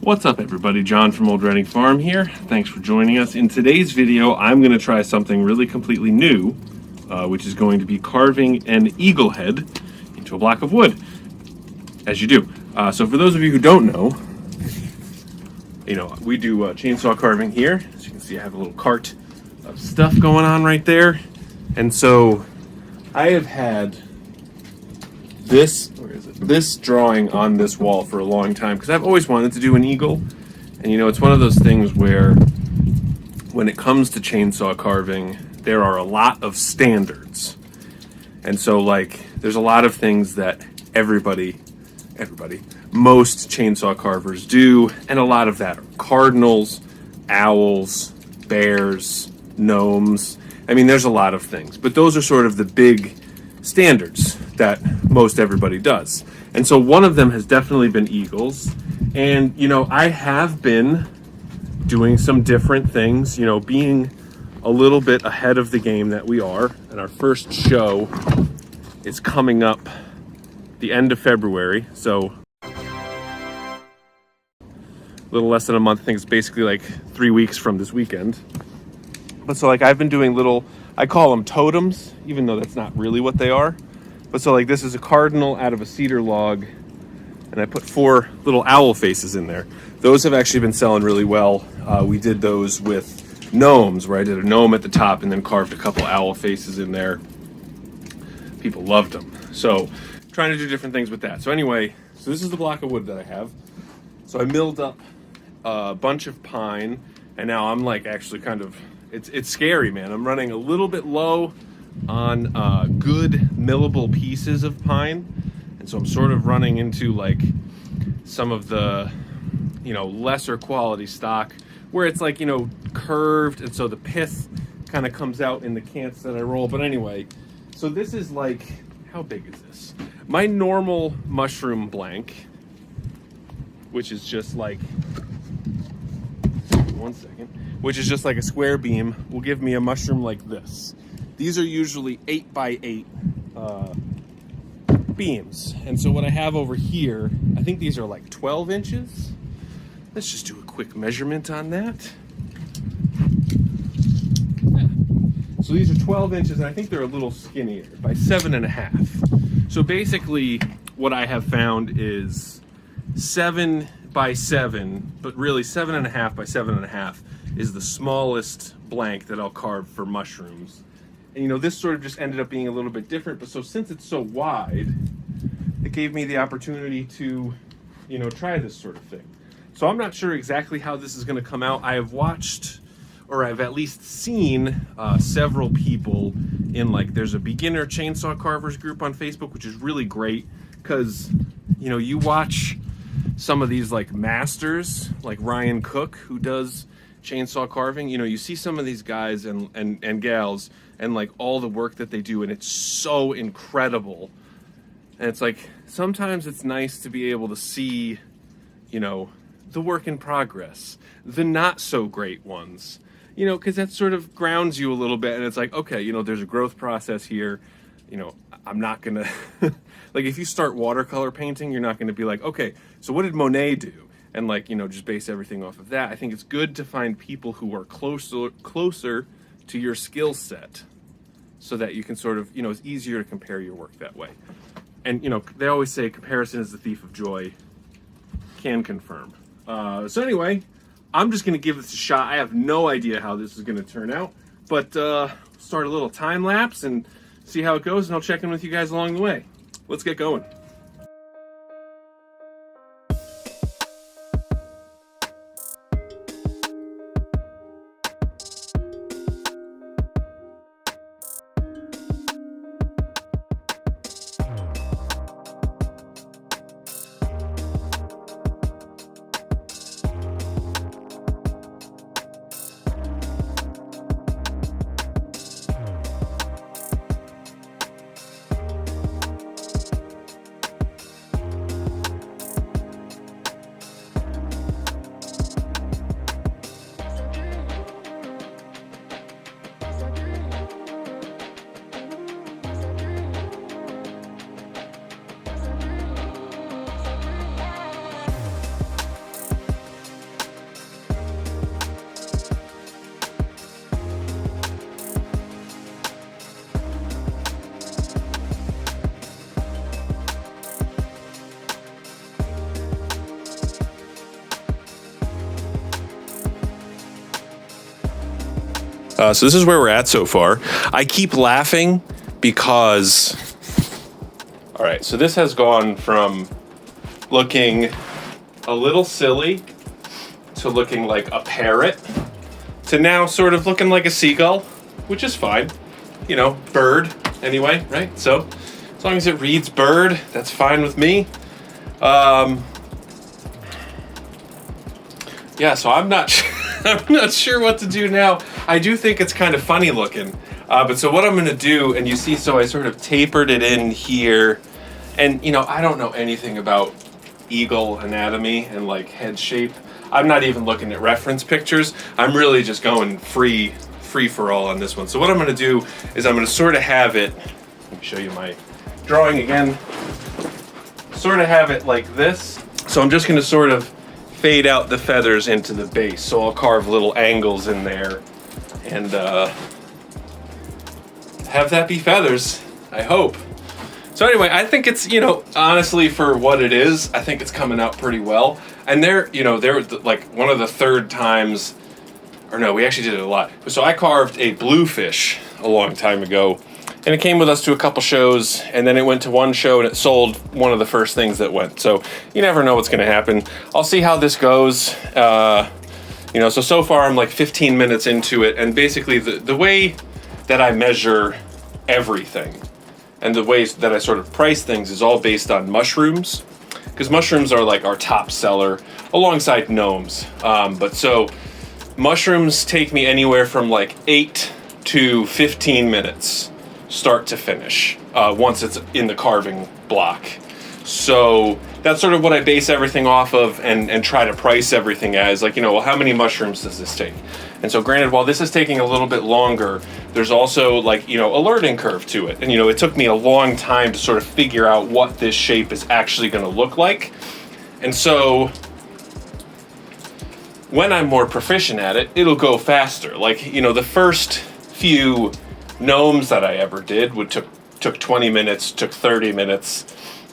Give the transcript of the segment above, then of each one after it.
What's up everybody, John from Old Reading Farm here. Thanks for joining us. In today's video, I'm going to try something really completely new, which is going to be carving an eagle head into a block of wood, as you do. So for those of you who don't know, we do chainsaw carving here. As you can see, I have a little cart of stuff going on right there. And so I have had this drawing on this wall for a long time because I've always wanted to do an eagle. And it's one of those things where when it comes to chainsaw carving, there are a lot of standards. And so there's a lot of things that most chainsaw carvers do, and a lot of that are cardinals, owls, bears, gnomes. I mean, there's a lot of things, but those are sort of the big standards that most everybody does. And so one of them has definitely been eagles. And, I have been doing some different things, being a little bit ahead of the game that we are. And our first show is coming up the end of February. So a little less than a month. I think it's basically 3 weeks from this weekend. But so I've been doing I call them totems, even though that's not really what they are. But so this is a cardinal out of a cedar log, and I put 4 little owl faces in there. Those have actually been selling really well. We did those with gnomes, where I did a gnome at the top and then carved a couple owl faces in there. People loved them. So trying to do different things with that. So anyway, this is the block of wood that I have. So I milled up a bunch of pine, and now I'm actually kind of, it's scary, man. I'm running a little bit low on good millable pieces of pine, and so I'm sort of running into some of the lesser quality stock where it's curved, and so the pith kind of comes out in the cants that I roll. But anyway, so this is how big is this? My normal mushroom blank, which is just which is just a square beam, will give me a mushroom like this. These are usually 8x8 beams. And so what I have over here, I think these are 12 inches. Let's just do a quick measurement on that. Yeah. So these are 12 inches, and I think they're a little skinnier, by 7.5. So basically what I have found is 7 by 7, but really 7.5 by 7.5 is the smallest blank that I'll carve for mushrooms. And this sort of just ended up being a little bit different, but so since it's so wide, it gave me the opportunity to, try this sort of thing. So I'm not sure exactly how this is going to come out. I have watched, or I've at least seen several people in there's a beginner chainsaw carvers group on Facebook, which is really great because, you watch some of these masters, like Ryan Cook, who does chainsaw carving. You see some of these guys and gals and all the work that they do, and it's so incredible. And it's sometimes it's nice to be able to see the work in progress, the not so great ones, because that sort of grounds you a little bit. And it's okay, there's a growth process here. I'm not gonna if you start watercolor painting, you're not gonna be okay, so what did Monet do? And just base everything off of that. I think it's good to find people who are closer to your skill set, so that you can sort of, it's easier to compare your work that way. And they always say comparison is the thief of joy. Can confirm. So anyway, I'm just gonna give this a shot. I have no idea how this is gonna turn out, but start a little time lapse and see how it goes, and I'll check in with you guys along the way. Let's get going. So this is where we're at so far. I keep laughing because, all right, so this has gone from looking a little silly to looking like a parrot to now sort of looking like a seagull, which is fine. You know, bird anyway, right? So as long as it reads bird, that's fine with me. Yeah, so I'm not sure what to do now. I do think it's kind of funny looking. But so what I'm gonna do, and you see, so I sort of tapered it in here. And you know, I don't know anything about eagle anatomy and like head shape. I'm not even looking at reference pictures. I'm really just going free for all on this one. So what I'm gonna do is I'm gonna sort of have it, let me show you my drawing again, sort of have it like this. So I'm just gonna sort of fade out the feathers into the base. So I'll carve little angles in there and have that be feathers, I hope. So anyway, I think it's, you know, honestly for what it is, I think it's coming out pretty well. And they're like one of the third times, or no, we actually did it a lot. So I carved a bluefish a long time ago, and it came with us to a couple shows, and then it went to one show and it sold one of the first things that went. So you never know what's gonna happen. I'll see how this goes. You know, so far I'm like 15 minutes into it, and basically the way that I measure everything and the ways that I sort of price things is all based on mushrooms, because mushrooms are like our top seller alongside gnomes. But so mushrooms take me anywhere from like 8 to 15 minutes start to finish once it's in the carving block. So that's sort of what I base everything off of and try to price everything as, like, you know, well, how many mushrooms does this take? And so granted, while this is taking a little bit longer, there's also like, you know, a learning curve to it. And, you know, it took me a long time to sort of figure out what this shape is actually going to look like. And so when I'm more proficient at it, it'll go faster. Like, you know, the first few gnomes that I ever did took 20 minutes, took 30 minutes.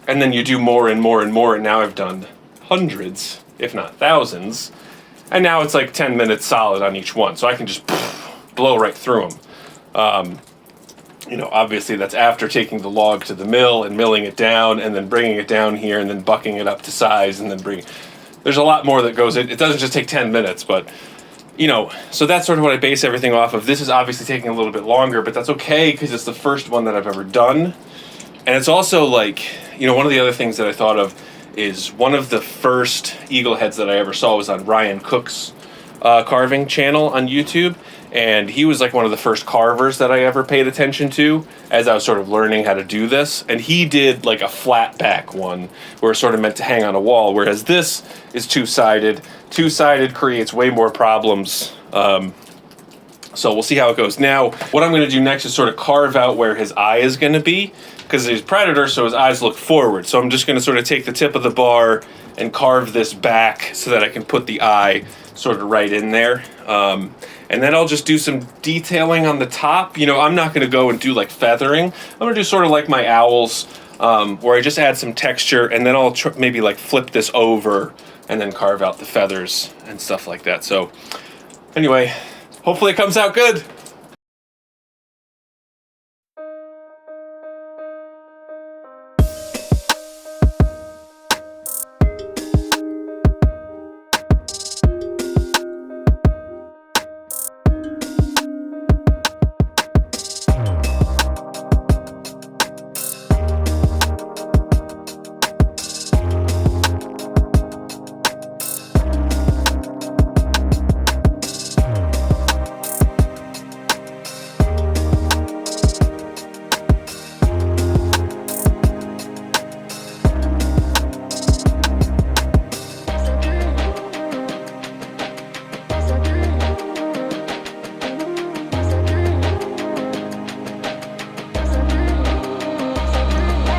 And then you do more and more and more, and now I've done hundreds, if not thousands, and now it's like 10 minutes solid on each one, so I can just blow right through them. You know, obviously that's after taking the log to the mill and milling it down, and then bringing it down here, and then bucking it up to size, and then there's a lot more that goes in. It doesn't just take 10 minutes, but, you know, so that's sort of what I base everything off of. This is obviously taking a little bit longer, but that's okay, because it's the first one that I've ever done. And it's also like, you know, one of the other things that I thought of is one of the first eagle heads that I ever saw was on Ryan Cook's carving channel on YouTube. And he was like one of the first carvers that I ever paid attention to as I was sort of learning how to do this. And he did like a flat back one where it's sort of meant to hang on a wall, whereas this is two-sided. Two-sided creates way more problems. So we'll see how it goes. Now, what I'm going to do next is sort of carve out where his eye is going to be, because he's a predator, so his eyes look forward. So I'm just going to sort of take the tip of the bar and carve this back so that I can put the eye sort of right in there. And then I'll just do some detailing on the top. You know, I'm not going to go and do like feathering. I'm going to do sort of like my owls, where I just add some texture, and then I'll maybe like flip this over and then carve out the feathers and stuff like that. So anyway, hopefully it comes out good.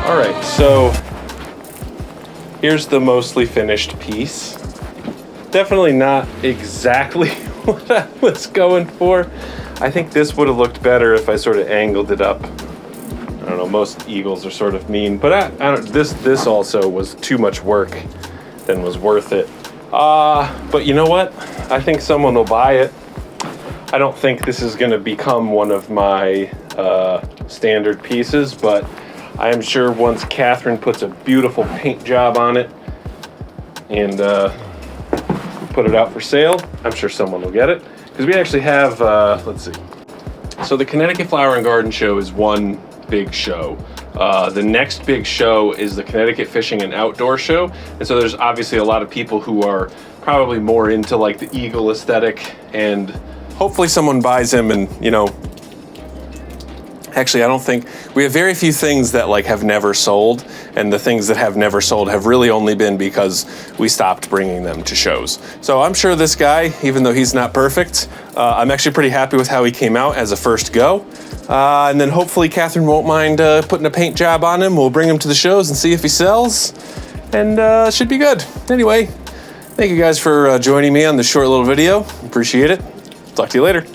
All right, so here's the mostly finished piece. Definitely not exactly what I was going for. I think this would have looked better if I sort of angled it up. I don't know, most eagles are sort of mean, but I don't, this also was too much work than was worth it. But you know what? I think someone will buy it. I don't think this is gonna become one of my standard pieces, but I am sure once Catherine puts a beautiful paint job on it and put it out for sale, I'm sure someone will get it. Because we actually have, let's see. So the Connecticut Flower and Garden Show is one big show. The next big show is the Connecticut Fishing and Outdoor Show. And so there's obviously a lot of people who are probably more into like the eagle aesthetic, and hopefully someone buys them. And, you know, actually, I don't think, we have very few things that like have never sold, and the things that have never sold have really only been because we stopped bringing them to shows. So I'm sure this guy, even though he's not perfect, I'm actually pretty happy with how he came out as a first go. And then hopefully Catherine won't mind putting a paint job on him. We'll bring him to the shows and see if he sells, and should be good. Anyway, thank you guys for joining me on this short little video. Appreciate it. Talk to you later.